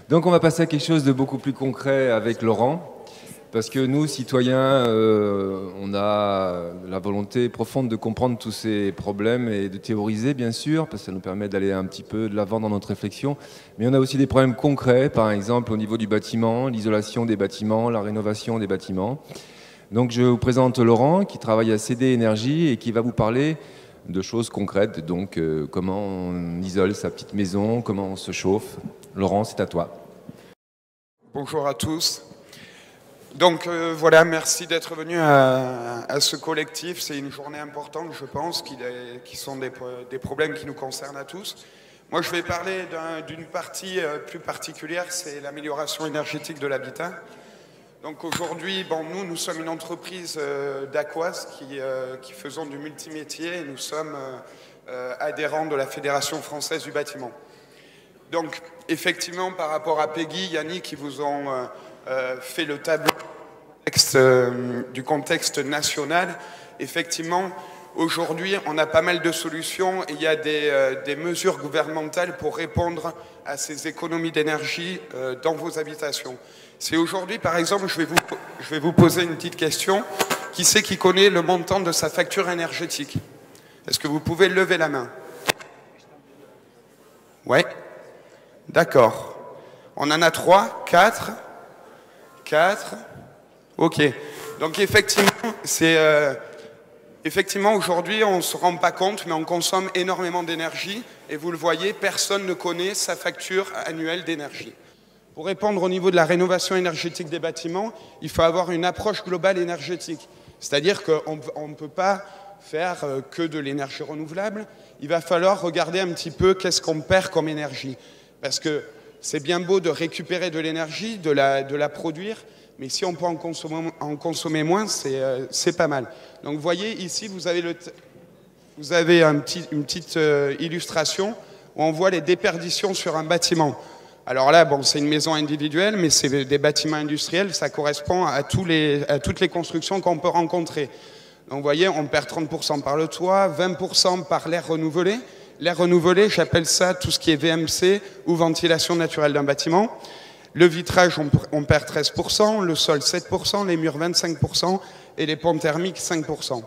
Donc on va passer à quelque chose de beaucoup plus concret avec Laurent, parce que nous, citoyens, on a la volonté profonde de comprendre tous ces problèmes et de théoriser, bien sûr, parce que ça nous permet d'aller un petit peu de l'avant dans notre réflexion. Mais on a aussi des problèmes concrets, par exemple au niveau du bâtiment, l'isolation des bâtiments, la rénovation des bâtiments. Donc je vous présente Laurent, qui travaille à CD Énergie et qui va vous parler de choses concrètes, donc comment on isole sa petite maison, comment on se chauffe. Laurent, c'est à toi. Bonjour à tous. Donc voilà, merci d'être venu à ce collectif. C'est une journée importante, je pense, qui sont des problèmes qui nous concernent à tous. Moi, je vais parler d'une partie plus particulière, c'est l'amélioration énergétique de l'habitat. Donc aujourd'hui, bon, nous sommes une entreprise d'Aquoise qui faisons du multimétier et nous sommes adhérents de la Fédération française du bâtiment. Donc effectivement, par rapport à Peggy, Yannick, qui vous ont fait le tableau du contexte national, effectivement, aujourd'hui, on a pas mal de solutions et il y a des mesures gouvernementales pour répondre à ces économies d'énergie dans vos habitations. C'est aujourd'hui, par exemple, je vais vous poser une petite question. Qui c'est qui connaît le montant de sa facture énergétique? Est-ce que vous pouvez lever la main? Ouais. D'accord. On en a 3, 4. Ok. Donc effectivement, aujourd'hui, on ne se rend pas compte, mais on consomme énormément d'énergie. Et vous le voyez, personne ne connaît sa facture annuelle d'énergie. Pour répondre au niveau de la rénovation énergétique des bâtiments, il faut avoir une approche globale énergétique. C'est-à-dire qu'on ne peut pas faire que de l'énergie renouvelable. Il va falloir regarder un petit peu qu'est-ce qu'on perd comme énergie. Parce que c'est bien beau de récupérer de l'énergie, de la produire, mais si on peut en consommer moins, c'est pas mal. Donc vous voyez, ici, vous avez une petite illustration où on voit les déperditions sur un bâtiment. Alors là, bon, c'est une maison individuelle, mais c'est des bâtiments industriels, ça correspond à toutes les constructions qu'on peut rencontrer. Donc vous voyez, on perd 30% par le toit, 20% par l'air renouvelé. L'air renouvelé, j'appelle ça tout ce qui est VMC ou ventilation naturelle d'un bâtiment. Le vitrage, on perd 13%, le sol 7%, les murs 25% et les pompes thermiques 5%.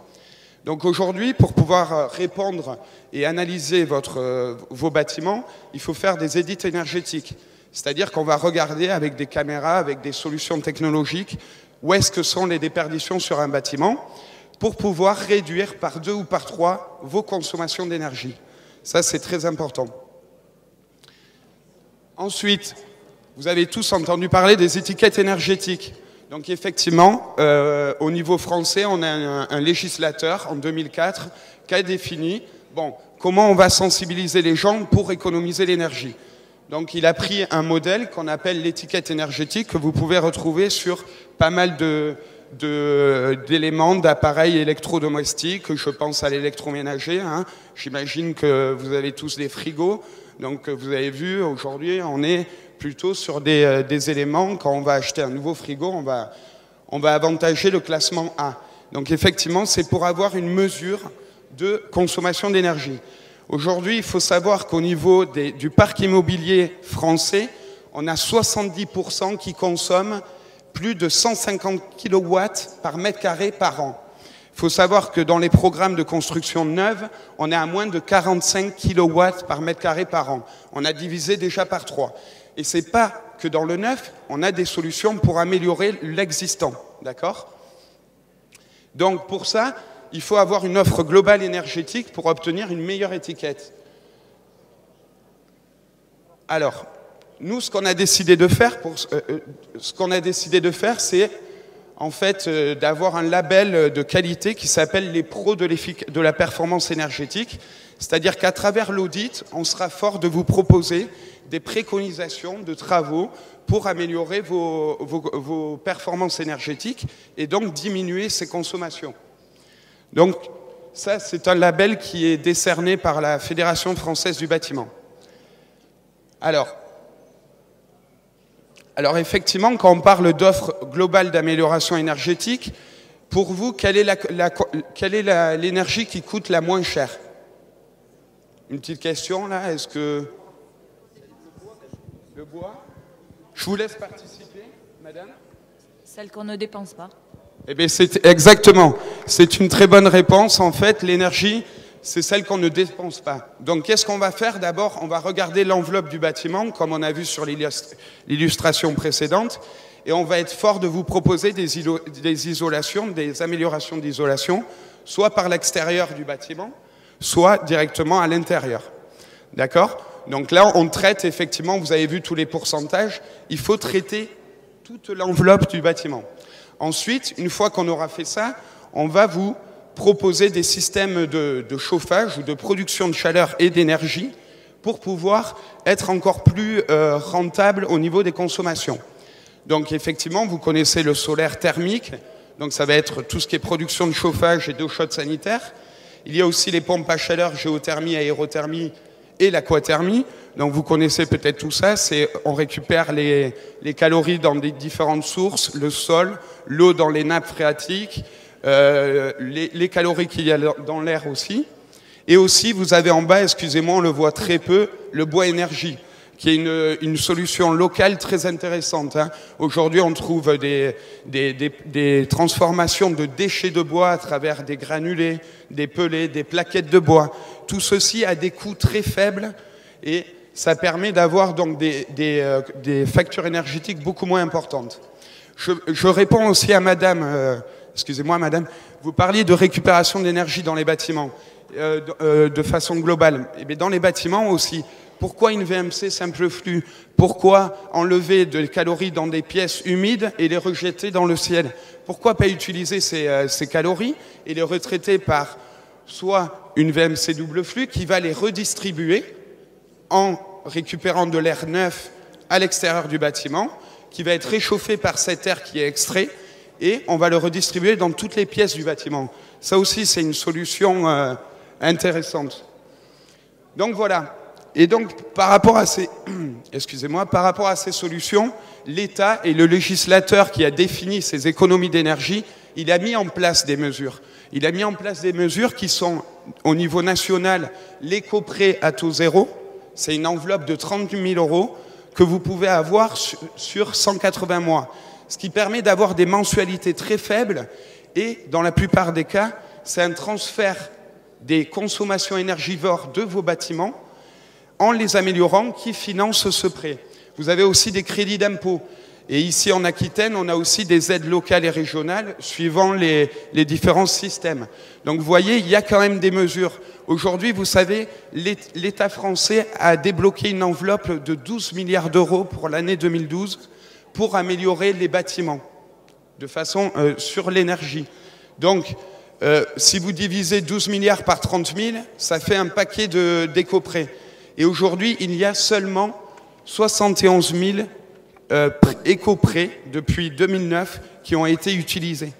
Donc aujourd'hui, pour pouvoir répondre et analyser vos bâtiments, il faut faire des audits énergétiques. C'est-à-dire qu'on va regarder avec des caméras, avec des solutions technologiques, où est-ce que sont les déperditions sur un bâtiment, pour pouvoir réduire par 2 ou par 3 vos consommations d'énergie. Ça, c'est très important. Ensuite, vous avez tous entendu parler des étiquettes énergétiques. Donc effectivement, au niveau français, on a un législateur en 2004 qui a défini comment on va sensibiliser les gens pour économiser l'énergie. Donc il a pris un modèle qu'on appelle l'étiquette énergétique que vous pouvez retrouver sur pas mal d'éléments, d'appareils électrodomestiques. Je pense à l'électroménager. Hein. J'imagine que vous avez tous des frigos. Donc vous avez vu, aujourd'hui, on est plutôt sur des éléments. Quand on va acheter un nouveau frigo, on va avantager le classement A. Donc effectivement, c'est pour avoir une mesure de consommation d'énergie. Aujourd'hui, il faut savoir qu'au niveau du parc immobilier français, on a 70% qui consomment plus de 150 kW par mètre carré par an. Il faut savoir que dans les programmes de construction neuve, on est à moins de 45 kW par mètre carré par an. On a divisé déjà par 3. Et ce n'est pas que dans le neuf, on a des solutions pour améliorer l'existant. D'accord ? Donc pour ça, il faut avoir une offre globale énergétique pour obtenir une meilleure étiquette. Alors, nous, ce qu'on a décidé de faire, c'est en fait d'avoir un label de qualité qui s'appelle les pros de la performance énergétique. C'est-à-dire qu'à travers l'audit, on sera fort de vous proposer des préconisations de travaux pour améliorer vos performances énergétiques et donc diminuer ces consommations. Donc ça, c'est un label qui est décerné par la Fédération française du bâtiment. Alors effectivement, quand on parle d'offre globale d'amélioration énergétique, pour vous, quelle est l'énergie qui coûte la moins chère? Une petite question là, est-ce que... Le bois? Je vous laisse participer, madame. Celle qu'on ne dépense pas. Eh bien, c'est exactement. C'est une très bonne réponse. En fait, l'énergie, c'est celle qu'on ne dépense pas. Donc, qu'est-ce qu'on va faire? D'abord, on va regarder l'enveloppe du bâtiment, comme on a vu sur l'illustration précédente, et on va être fort de vous proposer des isolations, des améliorations d'isolation, soit par l'extérieur du bâtiment, soit directement à l'intérieur. D'accord? Donc là, on traite effectivement, vous avez vu tous les pourcentages, il faut traiter toute l'enveloppe du bâtiment. Ensuite, une fois qu'on aura fait ça, on va vous proposer des systèmes de chauffage ou de production de chaleur et d'énergie pour pouvoir être encore plus rentable au niveau des consommations. Donc effectivement, vous connaissez le solaire thermique, donc ça va être tout ce qui est production de chauffage et d'eau chaude sanitaire. Il y a aussi les pompes à chaleur, géothermie, aérothermie et l'aquathermie. Donc vous connaissez peut-être tout ça, on récupère les calories dans des différentes sources, le sol, l'eau dans les nappes phréatiques, les calories qu'il y a dans l'air aussi. Et aussi, vous avez en bas, excusez-moi, on le voit très peu, le bois énergie, qui est une solution locale très intéressante. Hein. Aujourd'hui, on trouve des transformations de déchets de bois à travers des granulés, des pellets, des plaquettes de bois. Tout ceci a des coûts très faibles et ça permet d'avoir donc des factures énergétiques beaucoup moins importantes. Je réponds aussi à madame, excusez-moi madame, vous parliez de récupération d'énergie dans les bâtiments de façon globale. Et bien dans les bâtiments aussi, pourquoi une VMC simple flux? Pourquoi enlever des calories dans des pièces humides et les rejeter dans le ciel? Pourquoi pas utiliser ces calories et les retraiter par soit une VMC double flux qui va les redistribuer en récupérant de l'air neuf à l'extérieur du bâtiment, qui va être réchauffé par cet air qui est extrait, et on va le redistribuer dans toutes les pièces du bâtiment. Ça aussi, c'est une solution intéressante. Donc voilà. Et donc, par rapport à ces, par rapport à ces solutions, l'État et le législateur qui a défini ces économies d'énergie, il a mis en place des mesures. Il a mis en place des mesures qui sont, au niveau national, l'éco-prêt à taux zéro. C'est une enveloppe de 30 000 € que vous pouvez avoir sur 180 mois. Ce qui permet d'avoir des mensualités très faibles et, dans la plupart des cas, c'est un transfert des consommations énergivores de vos bâtiments en les améliorant, qui finance ce prêt. Vous avez aussi des crédits d'impôt. Et ici, en Aquitaine, on a aussi des aides locales et régionales suivant les différents systèmes. Donc, vous voyez, il y a quand même des mesures. Aujourd'hui, vous savez, l'État français a débloqué une enveloppe de 12 milliards d'euros pour l'année 2012 pour améliorer les bâtiments de façon sur l'énergie. Donc, si vous divisez 12 milliards par 30 000, ça fait un paquet d'éco-prêts. Et aujourd'hui, il y a seulement 71 000 éco-prêts depuis 2009 qui ont été utilisés.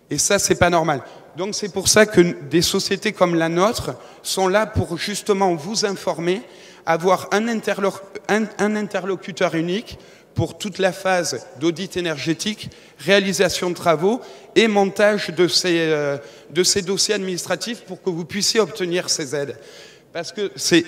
Et ça, c'est pas normal. Donc c'est pour ça que des sociétés comme la nôtre sont là pour justement vous informer, avoir un interlocuteur unique pour toute la phase d'audit énergétique, réalisation de travaux et montage de ces dossiers administratifs pour que vous puissiez obtenir ces aides. Parce que c'est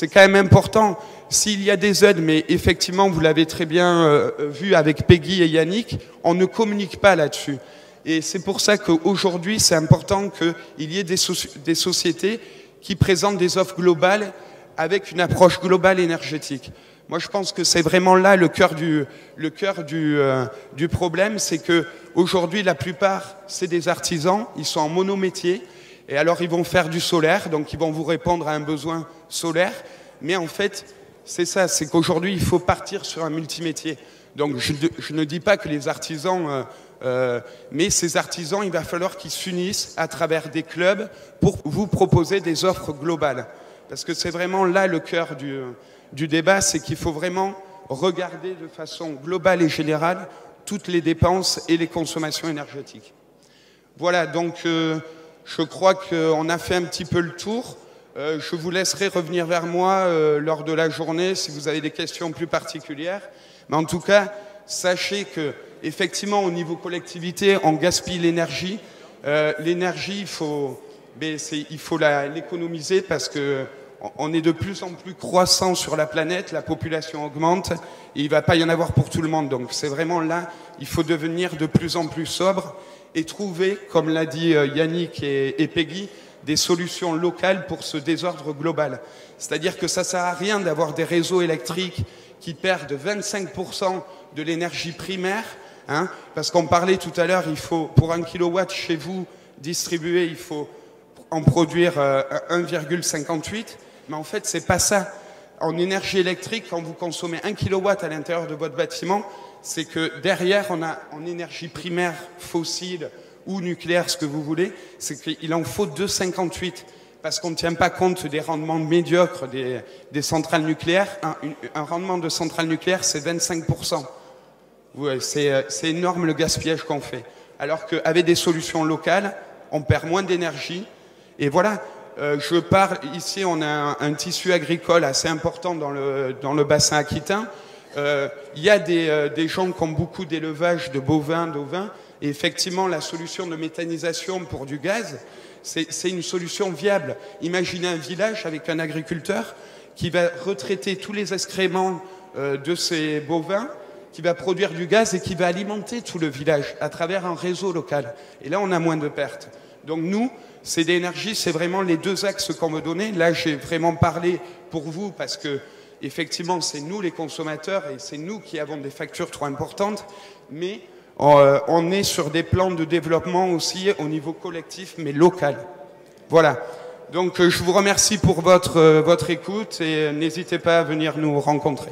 quand même important. S'il y a des aides, mais effectivement, vous l'avez très bien vu avec Peggy et Yannick, on ne communique pas là-dessus. Et c'est pour ça qu'aujourd'hui, c'est important qu'il y ait des sociétés qui présentent des offres globales avec une approche globale énergétique. Moi, je pense que c'est vraiment là le cœur du problème, c'est qu'aujourd'hui, la plupart, c'est des artisans, ils sont en monométier, et alors ils vont faire du solaire, donc ils vont vous répondre à un besoin solaire, mais en fait, c'est ça, c'est qu'aujourd'hui, il faut partir sur un multimétier. Donc je ne dis pas que les artisans, mais ces artisans, il va falloir qu'ils s'unissent à travers des clubs pour vous proposer des offres globales. Parce que c'est vraiment là le cœur du débat, c'est qu'il faut vraiment regarder de façon globale et générale toutes les dépenses et les consommations énergétiques. Voilà, donc je crois qu'on a fait un petit peu le tour. Je vous laisserai revenir vers moi lors de la journée si vous avez des questions plus particulières. Mais en tout cas, sachez que effectivement, au niveau collectivité, on gaspille l'énergie. L'énergie, il faut l'économiser parce que on est de plus en plus croissant sur la planète, la population augmente, et il ne va pas y en avoir pour tout le monde. Donc c'est vraiment là, il faut devenir de plus en plus sobre et trouver, comme l'a dit Yannick et Peggy, des solutions locales pour ce désordre global. C'est-à-dire que ça ne sert à rien d'avoir des réseaux électriques qui perdent 25% de l'énergie primaire, hein, parce qu'on parlait tout à l'heure, il faut, pour 1 kilowatt chez vous distribué, il faut en produire 1,58, mais en fait, c'est pas ça. En énergie électrique, quand vous consommez 1 kilowatt à l'intérieur de votre bâtiment, c'est que derrière, on a en énergie primaire fossile ou nucléaire, ce que vous voulez, c'est qu'il en faut 2,58 parce qu'on ne tient pas compte des rendements médiocres des centrales nucléaires. Un rendement de centrale nucléaire, c'est 25%. Ouais, c'est énorme le gaspillage qu'on fait. Alors qu'avec des solutions locales, on perd moins d'énergie. Et voilà, je parle, ici on a un tissu agricole assez important dans le bassin aquitain. Il y a des gens qui ont beaucoup d'élevage de bovins, d'ovins, et effectivement la solution de méthanisation pour du gaz, c'est une solution viable. Imaginez un village avec un agriculteur qui va retraiter tous les excréments de ses bovins, qui va produire du gaz et qui va alimenter tout le village à travers un réseau local. Et là, on a moins de pertes. Donc nous, c'est d'énergie, c'est vraiment les deux axes qu'on veut donner. Là, j'ai vraiment parlé pour vous parce que, effectivement, c'est nous les consommateurs et c'est nous qui avons des factures trop importantes. Mais on est sur des plans de développement aussi au niveau collectif, mais local. Voilà. Donc, je vous remercie pour votre écoute et n'hésitez pas à venir nous rencontrer.